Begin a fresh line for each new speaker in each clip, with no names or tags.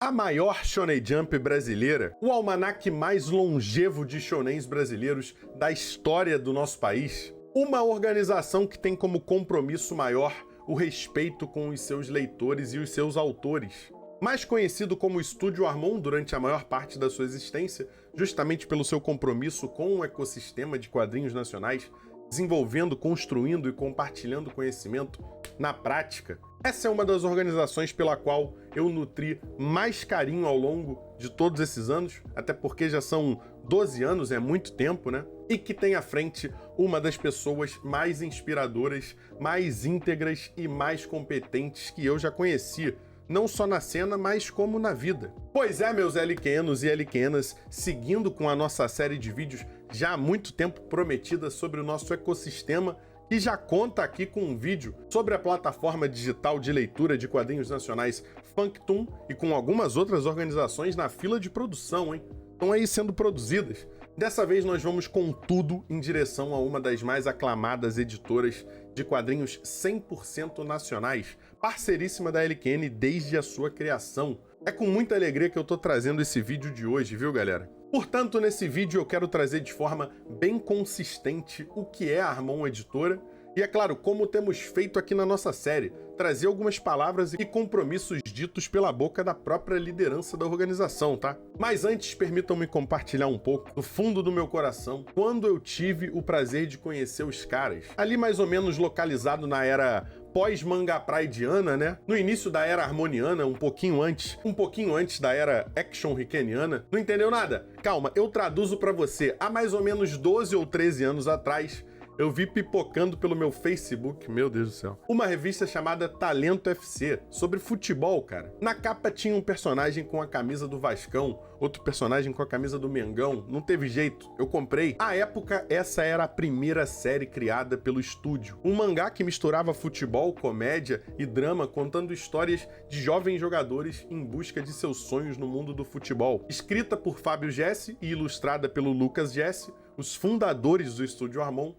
A maior Shonen Jump brasileira, o almanaque mais longevo de shonens brasileiros da história do nosso país, uma organização que tem como compromisso maior o respeito com os seus leitores e os seus autores. Mais conhecido como Estúdio Harmon durante a maior parte da sua existência, justamente pelo seu compromisso com o ecossistema de quadrinhos nacionais, desenvolvendo, construindo e compartilhando conhecimento na prática. Essa é uma das organizações pela qual eu nutri mais carinho ao longo de todos esses anos, até porque já são 12 anos, é muito tempo, né? E que tem à frente uma das pessoas mais inspiradoras, mais íntegras e mais competentes que eu já conheci, não só na cena, mas como na vida. Pois é, meus LQNos e LQNas, seguindo com a nossa série de vídeos já há muito tempo prometida sobre o nosso ecossistema, e já conta aqui com um vídeo sobre a plataforma digital de leitura de quadrinhos nacionais Functoon e com algumas outras organizações na fila de produção, hein? Estão aí sendo produzidas. Dessa vez nós vamos com tudo em direção a uma das mais aclamadas editoras de quadrinhos 100% nacionais, parceiríssima da LQN desde a sua criação. É com muita alegria que eu tô trazendo esse vídeo de hoje, viu, galera? Portanto, nesse vídeo eu quero trazer de forma bem consistente o que é a Harmon Editora e, é claro, como temos feito aqui na nossa série, trazer algumas palavras e compromissos ditos pela boca da própria liderança da organização, tá? Mas antes, permitam-me compartilhar um pouco, do fundo do meu coração, quando eu tive o prazer de conhecer os caras. Ali mais ou menos localizado na era pós-manga praidiana, né? No início da era harmoniana, um pouquinho antes da era action rickeniana. Não entendeu nada? Calma, eu traduzo pra você. Há mais ou menos 12 ou 13 anos atrás, eu vi pipocando pelo meu Facebook, meu Deus do céu, uma revista chamada Talento FC, sobre futebol, cara. Na capa tinha um personagem com a camisa do Vascão, outro personagem com a camisa do Mengão, não teve jeito, eu comprei. À época, essa era a primeira série criada pelo estúdio. Um mangá que misturava futebol, comédia e drama, contando histórias de jovens jogadores em busca de seus sonhos no mundo do futebol. Escrita por Fábio Jesse e ilustrada pelo Lucas Jesse, os fundadores do Estúdio Harmon.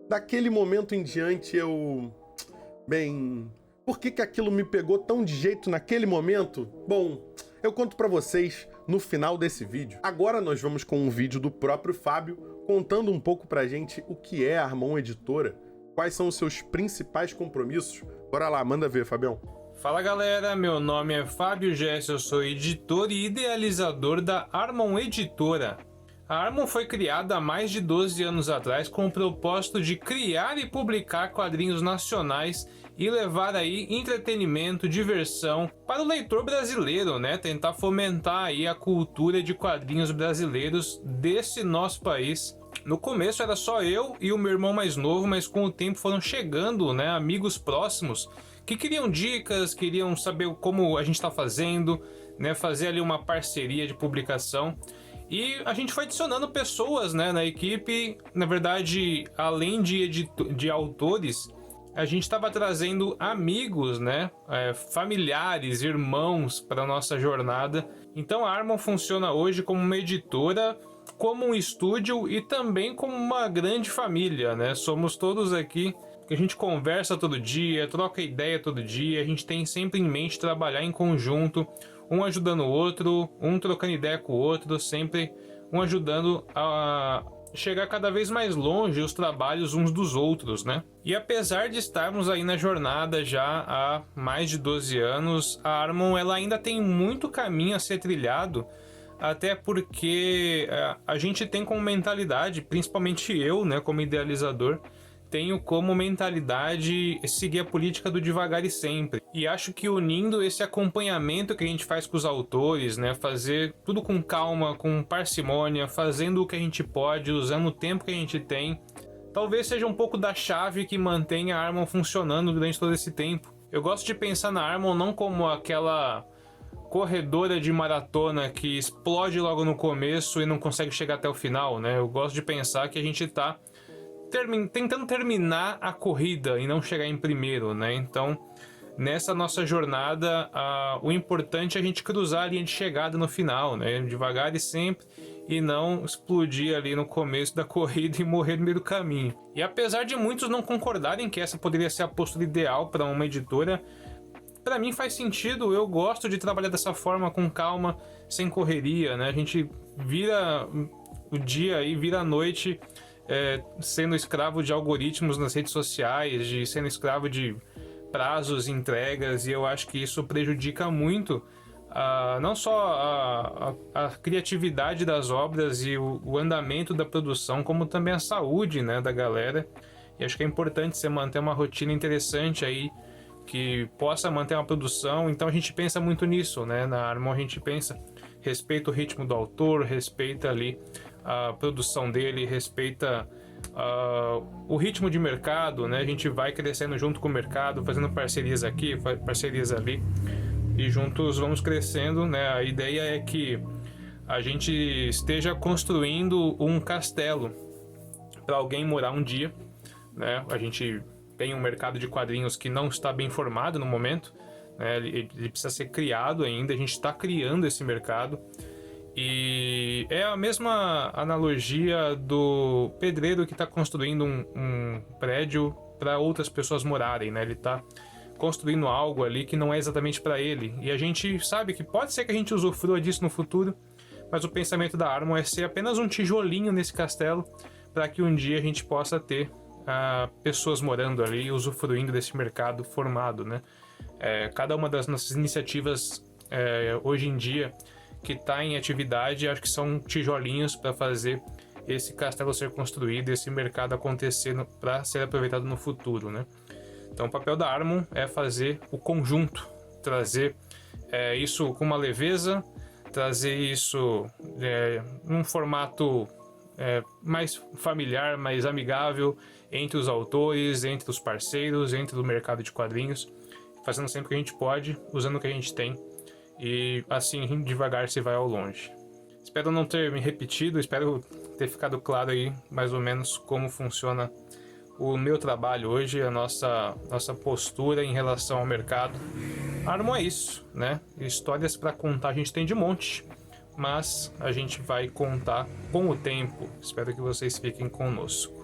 Daquele momento em diante Bem, por que aquilo me pegou tão de jeito naquele momento? Bom, eu conto pra vocês no final desse vídeo. Agora nós vamos com um vídeo do próprio Fábio, contando um pouco pra gente o que é a Harmon Editora, quais são os seus principais compromissos. Bora lá, manda ver, Fabião.
Fala galera, meu nome é Fábio Jesse, eu sou editor e idealizador da Harmon Editora. A Harmon foi criada há mais de 12 anos atrás com o propósito de criar e publicar quadrinhos nacionais e levar aí entretenimento, diversão para o leitor brasileiro, né? Tentar fomentar aí a cultura de quadrinhos brasileiros desse nosso país. No começo era só eu e o meu irmão mais novo, mas com o tempo foram chegando, né, amigos próximos que queriam dicas, queriam saber como a gente está fazendo, né, fazer ali uma parceria de publicação. E a gente foi adicionando pessoas, né, na equipe. Na verdade, além de autores, a gente estava trazendo amigos, né, familiares, irmãos para a nossa jornada. Então a Harmon funciona hoje como uma editora, como um estúdio e também como uma grande família, né? Somos todos aqui que a gente conversa todo dia, troca ideia todo dia, a gente tem sempre em mente trabalhar em conjunto, um ajudando o outro, um trocando ideia com o outro, sempre um ajudando a chegar cada vez mais longe os trabalhos uns dos outros, né? E apesar de estarmos aí na jornada já há mais de 12 anos, a Harmon ela ainda tem muito caminho a ser trilhado, até porque a gente tem como mentalidade, principalmente eu, né, como idealizador, tenho como mentalidade seguir a política do devagar e sempre. E acho que unindo esse acompanhamento que a gente faz com os autores, né, fazer tudo com calma, com parcimônia, fazendo o que a gente pode, usando o tempo que a gente tem, talvez seja um pouco da chave que mantém a Harmon funcionando durante todo esse tempo. Eu gosto de pensar na Harmon não como aquela corredora de maratona que explode logo no começo e não consegue chegar até o final, né? Eu gosto de pensar que a gente tá tentando terminar a corrida e não chegar em primeiro, né? Então, nessa nossa jornada, o importante é a gente cruzar a linha de chegada no final, né? Devagar e sempre, e não explodir ali no começo da corrida e morrer no meio do caminho. E apesar de muitos não concordarem que essa poderia ser a postura ideal para uma editora, pra mim faz sentido, eu gosto de trabalhar dessa forma, com calma, sem correria, né? A gente vira o dia e vira a noite sendo escravo de algoritmos nas redes sociais, sendo escravo de prazos, entregas, e eu acho que isso prejudica muito não só a criatividade das obras e o andamento da produção, como também a saúde, né, da galera. E acho que é importante você manter uma rotina interessante aí, que possa manter uma produção. Então a gente pensa muito nisso, né? Na Harmon a gente pensa, respeita o ritmo do autor, respeita ali a produção dele, respeita o ritmo de mercado, né? A gente vai crescendo junto com o mercado, fazendo parcerias aqui, parcerias ali, e juntos vamos crescendo, né? A ideia é que a gente esteja construindo um castelo para alguém morar um dia, né? A gente tem um mercado de quadrinhos que não está bem formado no momento, né? Ele precisa ser criado ainda, a gente está criando esse mercado. E é a mesma analogia do pedreiro que está construindo um prédio para outras pessoas morarem, né? Ele está construindo algo ali que não é exatamente para ele. E a gente sabe que pode ser que a gente usufrua disso no futuro, mas o pensamento da Harmon é ser apenas um tijolinho nesse castelo, para que um dia a gente possa ter pessoas morando ali, usufruindo desse mercado formado, né? Cada uma das nossas iniciativas hoje em dia que está em atividade, acho que são tijolinhos para fazer esse castelo ser construído, esse mercado acontecer para ser aproveitado no futuro, né? Então o papel da Harmon é fazer o conjunto, trazer isso com uma leveza, trazer isso num formato mais familiar, mais amigável entre os autores, entre os parceiros, entre o mercado de quadrinhos, fazendo sempre o que a gente pode, usando o que a gente tem, e assim devagar se vai ao longe. Espero não ter me repetido, espero ter ficado claro aí mais ou menos como funciona o meu trabalho hoje, a nossa postura em relação ao mercado. Harmon é isso, né? Histórias para contar a gente tem de monte, mas a gente vai contar com o tempo. Espero que vocês fiquem conosco.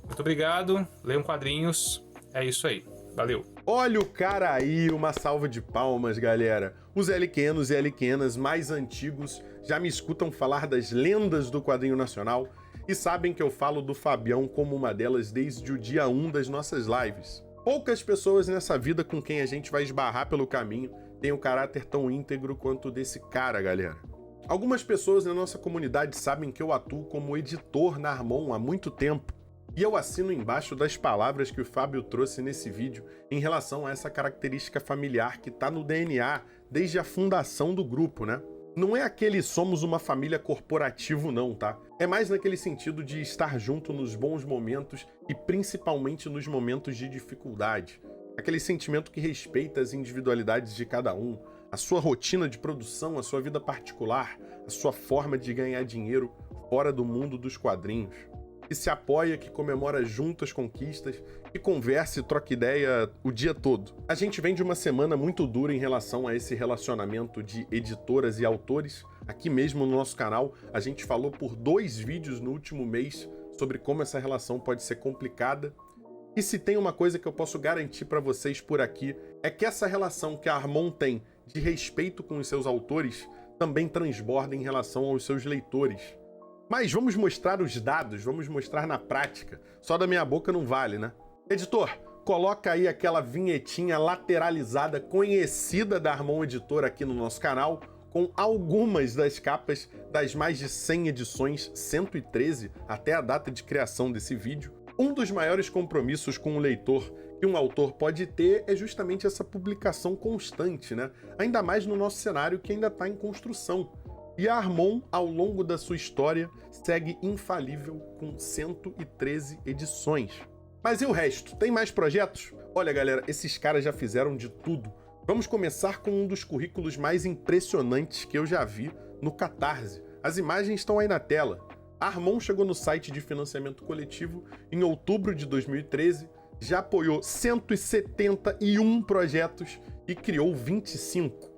Muito obrigado, leiam quadrinhos, é isso aí, valeu!
Olha o cara aí, uma salva de palmas, galera. Os LQNos e LQNas mais antigos já me escutam falar das lendas do quadrinho nacional e sabem que eu falo do Fabião como uma delas desde o dia 1 das nossas lives. Poucas pessoas nessa vida com quem a gente vai esbarrar pelo caminho têm um caráter tão íntegro quanto o desse cara, galera. Algumas pessoas na nossa comunidade sabem que eu atuo como editor na Harmon há muito tempo, e eu assino embaixo das palavras que o Fábio trouxe nesse vídeo em relação a essa característica familiar que tá no DNA desde a fundação do grupo, né? Não é aquele somos uma família corporativo não, tá? É mais naquele sentido de estar junto nos bons momentos e principalmente nos momentos de dificuldade. Aquele sentimento que respeita as individualidades de cada um, a sua rotina de produção, a sua vida particular, a sua forma de ganhar dinheiro fora do mundo dos quadrinhos. Que se apoia, que comemora junto as conquistas, que conversa e troca ideia o dia todo. A gente vem de uma semana muito dura em relação a esse relacionamento de editoras e autores. Aqui mesmo no nosso canal, a gente falou por 2 vídeos no último mês sobre como essa relação pode ser complicada. E se tem uma coisa que eu posso garantir para vocês por aqui, é que essa relação que a Harmon tem de respeito com os seus autores também transborda em relação aos seus leitores. Mas vamos mostrar os dados, vamos mostrar na prática. Só da minha boca não vale, né? Editor, coloca aí aquela vinhetinha lateralizada conhecida da Harmon Editora aqui no nosso canal, com algumas das capas das mais de 100 edições, 113, até a data de criação desse vídeo. Um dos maiores compromissos com o leitor que um autor pode ter é justamente essa publicação constante, né? Ainda mais no nosso cenário que ainda está em construção. E a Harmon, ao longo da sua história, segue infalível com 113 edições. Mas e o resto? Tem mais projetos? Olha, galera, esses caras já fizeram de tudo. Vamos começar com um dos currículos mais impressionantes que eu já vi no Catarse. As imagens estão aí na tela. A Harmon chegou no site de financiamento coletivo em outubro de 2013, já apoiou 171 projetos e criou 25.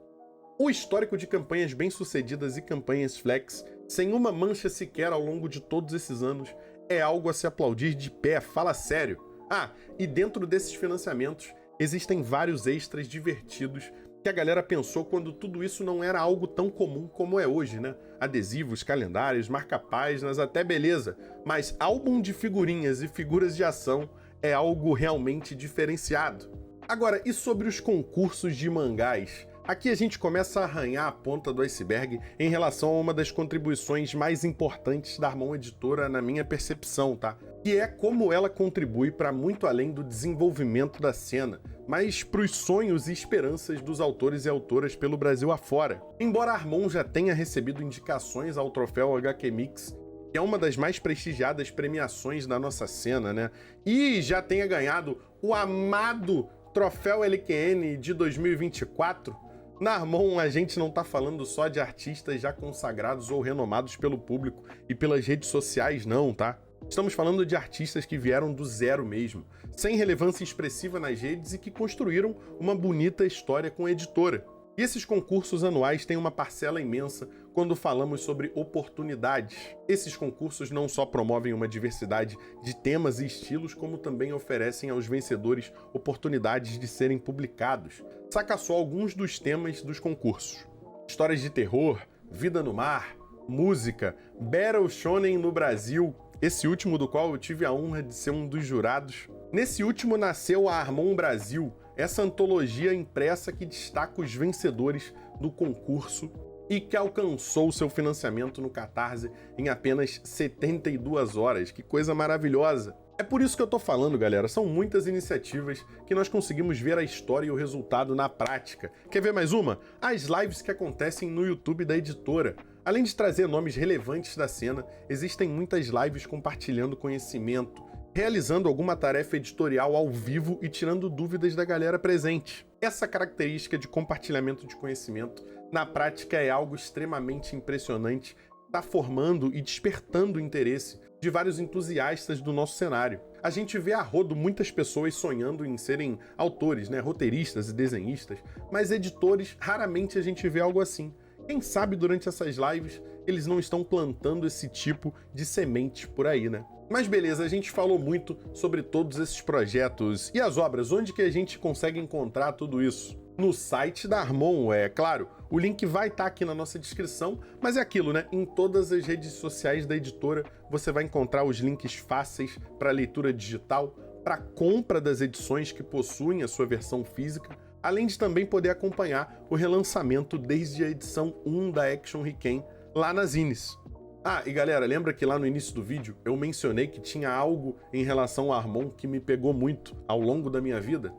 O histórico de campanhas bem-sucedidas e campanhas flex, sem uma mancha sequer ao longo de todos esses anos, é algo a se aplaudir de pé, fala sério. Ah, e dentro desses financiamentos, existem vários extras divertidos que a galera pensou quando tudo isso não era algo tão comum como é hoje, né? Adesivos, calendários, marca-páginas, até beleza. Mas álbum de figurinhas e figuras de ação é algo realmente diferenciado. Agora, e sobre os concursos de mangás? Aqui a gente começa a arranhar a ponta do iceberg em relação a uma das contribuições mais importantes da Harmon Editora na minha percepção, tá? Que é como ela contribui para muito além do desenvolvimento da cena, mas para os sonhos e esperanças dos autores e autoras pelo Brasil afora. Embora a Harmon já tenha recebido indicações ao troféu HQ Mix, que é uma das mais prestigiadas premiações da nossa cena, né? E já tenha ganhado o amado troféu LQN de 2024, na Harmon, a gente não tá falando só de artistas já consagrados ou renomados pelo público e pelas redes sociais, não, tá? Estamos falando de artistas que vieram do zero mesmo, sem relevância expressiva nas redes e que construíram uma bonita história com a editora. E esses concursos anuais têm uma parcela imensa quando falamos sobre oportunidades. Esses concursos não só promovem uma diversidade de temas e estilos, como também oferecem aos vencedores oportunidades de serem publicados. Saca só alguns dos temas dos concursos: histórias de terror, vida no mar, música, Battle Shonen no Brasil, esse último do qual eu tive a honra de ser um dos jurados. Nesse último nasceu a Harmon Brasil, essa antologia impressa que destaca os vencedores do concurso e que alcançou seu financiamento no Catarse em apenas 72 horas. Que coisa maravilhosa! É por isso que eu tô falando, galera, são muitas iniciativas que nós conseguimos ver a história e o resultado na prática. Quer ver mais uma? As lives que acontecem no YouTube da editora. Além de trazer nomes relevantes da cena, existem muitas lives compartilhando conhecimento, realizando alguma tarefa editorial ao vivo e tirando dúvidas da galera presente. Essa característica de compartilhamento de conhecimento, na prática, é algo extremamente impressionante, está formando e despertando o interesse de vários entusiastas do nosso cenário. A gente vê a rodo muitas pessoas sonhando em serem autores, né, roteiristas e desenhistas, mas editores, raramente a gente vê algo assim. Quem sabe durante essas lives eles não estão plantando esse tipo de semente por aí, né? Mas beleza, a gente falou muito sobre todos esses projetos. E as obras, onde que a gente consegue encontrar tudo isso? No site da Harmon, é claro. O link vai estar aqui na nossa descrição, mas é aquilo, né? Em todas as redes sociais da editora, você vai encontrar os links fáceis para leitura digital, para compra das edições que possuem a sua versão física, além de também poder acompanhar o relançamento desde a edição 1 da Action Riken lá nas Zines. Ah, e galera, lembra que lá no início do vídeo eu mencionei que tinha algo em relação a Harmon que me pegou muito ao longo da minha vida?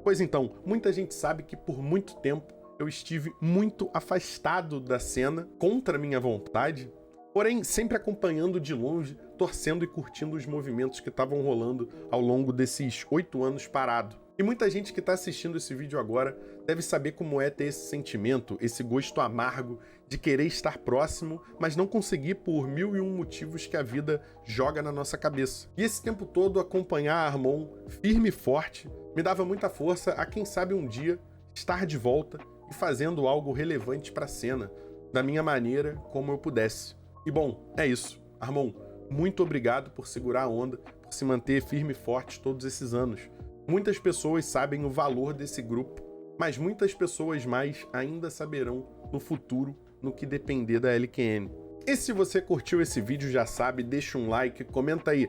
Pois então, muita gente sabe que por muito tempo eu estive muito afastado da cena, contra minha vontade, porém sempre acompanhando de longe, torcendo e curtindo os movimentos que estavam rolando ao longo desses 8 anos parado. E muita gente que está assistindo esse vídeo agora deve saber como é ter esse sentimento, esse gosto amargo de querer estar próximo, mas não conseguir por 1001 motivos que a vida joga na nossa cabeça. E esse tempo todo acompanhar a Harmon firme e forte me dava muita força a, quem sabe, um dia estar de volta e fazendo algo relevante para a cena, da minha maneira, como eu pudesse. E bom, é isso. Harmon, muito obrigado por segurar a onda, por se manter firme e forte todos esses anos. Muitas pessoas sabem o valor desse grupo, mas muitas pessoas mais ainda saberão no futuro, no que depender da LQN. E se você curtiu esse vídeo, já sabe, deixa um like, comenta aí,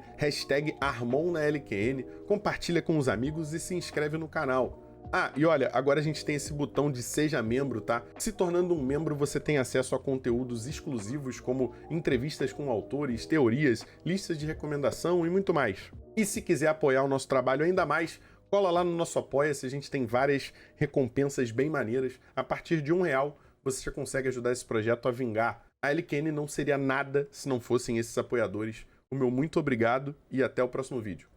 #HarmonNaLQN, compartilha com os amigos e se inscreve no canal. Ah, e olha, agora a gente tem esse botão de Seja Membro, tá? Se tornando um membro, você tem acesso a conteúdos exclusivos como entrevistas com autores, teorias, listas de recomendação e muito mais. E se quiser apoiar o nosso trabalho ainda mais, cola lá no nosso Apoia-se, a gente tem várias recompensas bem maneiras. A partir de R$1, você já consegue ajudar esse projeto a vingar. A LQN não seria nada se não fossem esses apoiadores. O meu muito obrigado e até o próximo vídeo.